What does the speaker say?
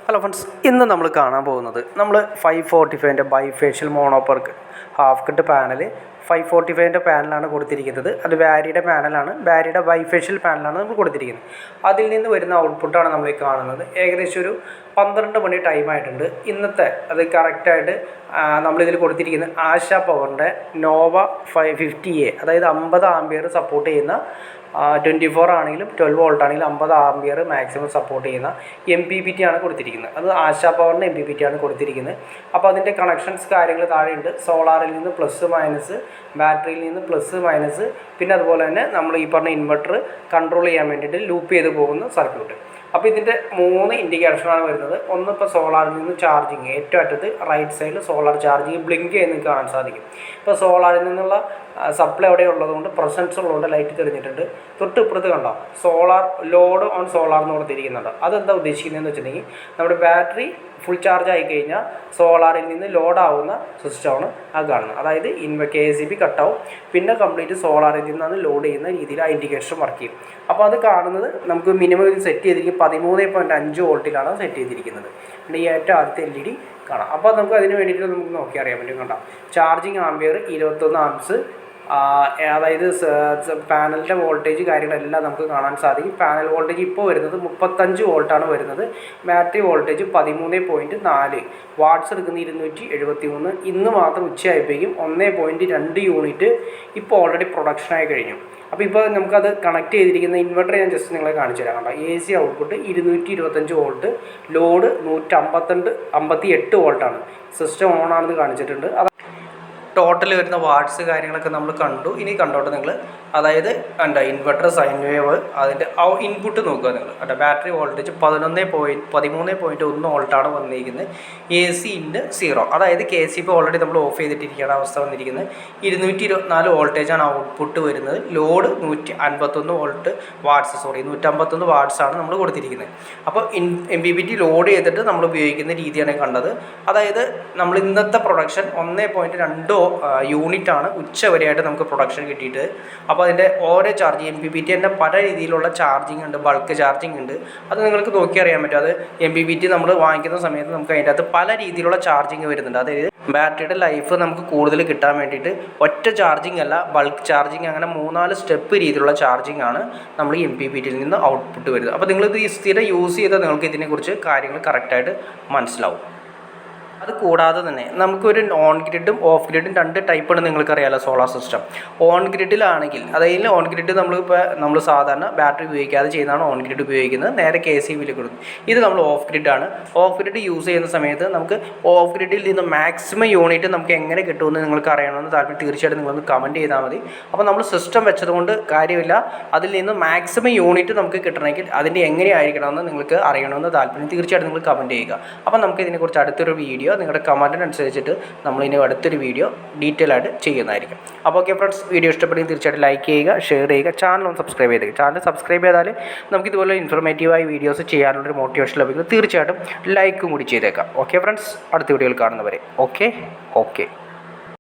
Hello friends, ഇന്ന് നമ്മൾ കാണാൻ പോകുന്നത് നമ്മൾ 545 bifacial mono PERC half cut panel 545 പാനലാണ് കൊടുത്തിരിക്കുന്നത്. അത് വാരിയുടെ പാനലാണ്, വാരിയുടെ ബൈഫേഷ്യൽ പാനലാണ് നമ്മൾ കൊടുത്തിരിക്കുന്നത്. അതിൽ നിന്ന് വരുന്ന ഔട്ട്പുട്ടാണ് നമ്മൾ ഈ കാണുന്നത്. ഏകദേശം ഒരു 12 മണി ടൈമായിട്ടുണ്ട്. ഇന്നത്തെ അത് കറക്റ്റായിട്ട് നമ്മളിതിൽ കൊടുത്തിരിക്കുന്നത് ആശ പവറിൻ്റെ നോവ 550A, അതായത് 50 ആംപിയർ സപ്പോർട്ട് ചെയ്യുന്ന 24 ആണെങ്കിലും 12 വോൾട്ട് ആണെങ്കിലും 50 ആംപിയർ മാക്സിമം സപ്പോർട്ട് ചെയ്യുന്ന MPPT ആണ് കൊടുത്തിരിക്കുന്നത്. അത് ആശാ പവറിൻ്റെ MPPT ആണ് കൊടുത്തിരിക്കുന്നത്. അപ്പോൾ അതിൻ്റെ കണക്ഷൻസ് കാര്യങ്ങൾ താഴെയുണ്ട്. സോളാറിൽ നിന്ന് പ്ലസ് മൈനസ്, ബാറ്ററിയിൽ നിന്ന് പ്ലസ് മൈനസ്, പിന്നെ അതുപോലെ തന്നെ നമ്മൾ ഈ പറഞ്ഞ ഇൻവെർട്ടർ കൺട്രോൾ ചെയ്യാൻ വേണ്ടിയിട്ട് ലൂപ്പ് ചെയ്ത് പോകുന്ന സർക്യൂട്ട്. അപ്പോൾ ഇതിൻ്റെ 3 ഇൻഡിക്കേഷനാണ് വരുന്നത്. ഒന്ന് ഇപ്പോൾ സോളാറിൽ നിന്ന് ചാർജിങ്, ഏറ്റവും അറ്റത്ത് റൈറ്റ് സൈഡിൽ സോളാർ ചാർജിങ് ബ്ലിങ്ക് ചെയ്യുന്ന കാണാൻ സാധിക്കും. ഇപ്പോൾ സോളാറിൽ നിന്നുള്ള സപ്ലൈ അവിടെ ഉള്ളതുകൊണ്ട് പ്രസൻസ് ഉള്ളതുകൊണ്ട് ലൈറ്റ് തെളിഞ്ഞിട്ടുണ്ട്. തൊട്ട് ഇപ്പുറത്ത് കണ്ടോ സോളാർ ലോഡ് ഓൺ സോളാർ എന്ന് കൊടുത്തിരിക്കുന്നുണ്ട്. അതെന്താ ഉദ്ദേശിക്കുന്നതെന്ന് വെച്ചിട്ടുണ്ടെങ്കിൽ നമ്മുടെ ബാറ്ററി ഫുൾ ചാർജ് ആയി കഴിഞ്ഞാൽ സോളാറിൽ നിന്ന് ലോഡാവുന്ന സിസ്റ്റമാണ് ആ കാണുന്നത്. അതായത് KCB കട്ടാവും, പിന്നെ കംപ്ലീറ്റ് സോളാറിൽ നിന്നാണ് ലോഡ് ചെയ്യുന്ന രീതിയിൽ ആ ഇൻഡിക്കേഷൻ വർക്ക് ചെയ്യും. അപ്പോൾ അത് കാണുന്നത് നമുക്ക് മിനിമം ഇത് സെറ്റ് ചെയ്തിരിക്കും 13.5 വോൾട്ടിലാണ് സെറ്റ് ചെയ്തിരിക്കുന്നത്. പിന്നെ ഈ ഏറ്റവും ആദ്യത്തെ LED കാണാം. അപ്പോൾ നമുക്ക് അതിന് വേണ്ടിയിട്ട് നമുക്ക് നോക്കി അറിയാൻ പറ്റും. കണ്ടോ ചാർജിങ് ആംപിയർ 21 ആംപ്സ്, അതായത് പാനലിൻ്റെ വോൾട്ടേജ് കാര്യങ്ങളെല്ലാം നമുക്ക് കാണാൻ സാധിക്കും. പാനൽ വോൾട്ടേജ് ഇപ്പോൾ വരുന്നത് 35 വോൾട്ടാണ് വരുന്നത്. ബാറ്ററി വോൾട്ടേജ് 13.4, വാട്ട്സ് എടുക്കുന്ന 273. ഇന്ന് മാത്രം ഉച്ചയായപ്പോഴേക്കും 1.2 യൂണിറ്റ് ഇപ്പോൾ ഓൾറെഡി പ്രൊഡക്ഷനായി കഴിഞ്ഞു. അപ്പോൾ ഇപ്പോൾ നമുക്കത് കണക്ട് ചെയ്തിരിക്കുന്ന ഇൻവെർട്ടർ ഞാൻ ജസ്റ്റ് നിങ്ങളെ കാണിച്ചു തരാം. കണ്ടോ AC ഔട്ട്പുട്ട് 225 വോൾട്ട്, ലോഡ് 158 വോൾട്ടാണ്. സിസ്റ്റം ഓൺ ആണെന്ന് കാണിച്ചിട്ടുണ്ട്. ടോട്ടൽ വരുന്ന വാട്ട്സ് കാര്യങ്ങളൊക്കെ നമ്മൾ കണ്ടു. ഇനി കണ്ടോട്ടെ നിങ്ങൾ, അതായത് ഇൻവെർട്ടർ സൈൻ വേവ് അതിൻ്റെ ഇൻപുട്ട് നോക്കുക നിങ്ങൾ. ബാറ്ററി വോൾട്ടേജ് 13.1 വോൾട്ടാണ് വന്നിരിക്കുന്നത്. AC ഇൻ്റെ 0, അതായത് KCB ഓൾറെഡി നമ്മൾ ഓഫ് ചെയ്തിട്ടിരിക്കുകയാണ് അവസ്ഥ വന്നിരിക്കുന്നത്. 224 വോൾട്ടേജാണ് ഔട്ട്പുട്ട് വരുന്നത്. ലോഡ് 151 വാട്ട്സാണ് നമ്മൾ കൊടുത്തിരിക്കുന്നത്. അപ്പോൾ MPPT ലോഡ് ചെയ്തിട്ട് നമ്മൾ ഉപയോഗിക്കുന്ന രീതിയാണ് കണ്ടത്. അതായത് നമ്മൾ ഇന്നത്തെ പ്രൊഡക്ഷൻ 1.2 യൂണിറ്റാണ് ഉച്ചവരെയായിട്ട് നമുക്ക് പ്രൊഡക്ഷൻ കിട്ടിയിട്ട്. അപ്പോൾ അതിൻ്റെ ഓരോ ചാർജ് MPPT തന്നെ പല രീതിയിലുള്ള ചാർജിങ് ഉണ്ട്, ബൾക്ക് ചാർജിങ് ഉണ്ട്. അത് നിങ്ങൾക്ക് നോക്കി അറിയാൻ പറ്റും. അത് MPPT നമ്മൾ വാങ്ങിക്കുന്ന സമയത്ത് നമുക്ക് അതിൻ്റെ അകത്ത് പല രീതിയിലുള്ള ചാർജിങ് വരുന്നുണ്ട്. അതായത് ബാറ്ററിയുടെ ലൈഫ് നമുക്ക് കൂടുതൽ കിട്ടാൻ വേണ്ടിയിട്ട് ഒറ്റ ചാർജിങ് അല്ല, ബൾക്ക് ചാർജിങ്, അങ്ങനെ 3-4 സ്റ്റെപ്പ് രീതിയിലുള്ള ചാർജിങ് ആണ് നമ്മൾ MPPTയിൽ നിന്ന് ഔട്ട്പുട്ട് വരുന്നത്. അപ്പോൾ നിങ്ങളിത് സ്ഥിരം യൂസ് ചെയ്താൽ നിങ്ങൾക്ക് ഇതിനെക്കുറിച്ച് കാര്യങ്ങൾ കറക്റ്റായിട്ട് മനസ്സിലാവും. അത് കൂടാതെ തന്നെ നമുക്കൊരു ഓൺ ഗ്രിഡും ഓഫ് ഗ്രിഡും 2 ടൈപ്പാണ് നിങ്ങൾക്കറിയാമല്ലോ സോളാർ സിസ്റ്റം. ഓൺ ഗ്രിഡിലാണെങ്കിൽ, അതായത് ഓൺ ഗ്രിഡ് നമ്മൾ സാധാരണ ബാറ്ററി ഉപയോഗിക്കാതെ ചെയ്യുന്നതാണ് ഓൺ ഗ്രിഡ് ഉപയോഗിക്കുന്നത്, നേരെ KCBയിൽ കൊടുക്കും. ഇത് നമ്മൾ ഓഫ് ഗ്രിഡാണ്. ഓഫ് ഗ്രിഡ് യൂസ് ചെയ്യുന്ന സമയത്ത് നമുക്ക് ഓഫ് ഗ്രിഡിൽ നിന്ന് മാക്സിമം യൂണിറ്റ് നമുക്ക് എങ്ങനെ കിട്ടുമെന്ന് നിങ്ങൾക്ക് അറിയണമെന്ന് താല്പര്യം തീർച്ചയായിട്ടും നിങ്ങളൊന്ന് കമൻറ്റ് ചെയ്താൽ മതി. അപ്പോൾ നമ്മൾ സിസ്റ്റം വെച്ചതുകൊണ്ട് കാര്യമില്ല, അതിൽ നിന്ന് മാക്സിമം യൂണിറ്റ് നമുക്ക് കിട്ടണമെങ്കിൽ അതിൻ്റെ എങ്ങനെയായിരിക്കണമെന്ന് നിങ്ങൾക്ക് അറിയണമെന്ന് താല്പര്യം തീർച്ചയായിട്ടും നിങ്ങൾ കമൻറ്റ് ചെയ്യുക. അപ്പോൾ നമുക്ക് ഇതിനെക്കുറിച്ച് അടുത്തൊരു വീഡിയോ നിങ്ങളുടെ കമൻറ്റിനനുസരിച്ചിട്ട് നമ്മളിനി അടുത്തൊരു വീഡിയോ ഡീറ്റെയിൽ ആയിട്ട് ചെയ്യുന്നതായിരിക്കും. അപ്പോൾ ഓക്കെ ഫ്രണ്ട്സ്, വീഡിയോ ഇഷ്ടപ്പെടുമെങ്കിൽ തീർച്ചയായിട്ടും ലൈക്ക് ചെയ്യുക, ഷെയർ ചെയ്യുക, ചാനൽ ഒന്ന് സബ്സ്ക്രൈബ് ചെയ്തേക്കുക. ചാനൽ സബ്സ്ക്രൈബ് ചെയ്താൽ നമുക്കിതുപോലെ ഇൻഫോർമേറ്റീവായി വീഡിയോസ് ചെയ്യാനുള്ളൊരു മോട്ടിവേഷൻ ലഭിക്കും. തീർച്ചയായിട്ടും ലൈക്കും കൂടി ചെയ്തേക്കാം. ഓക്കെ ഫ്രണ്ട്സ്, അടുത്ത വീഡിയോയിൽ കാണുന്നവരെ ഓക്കെ.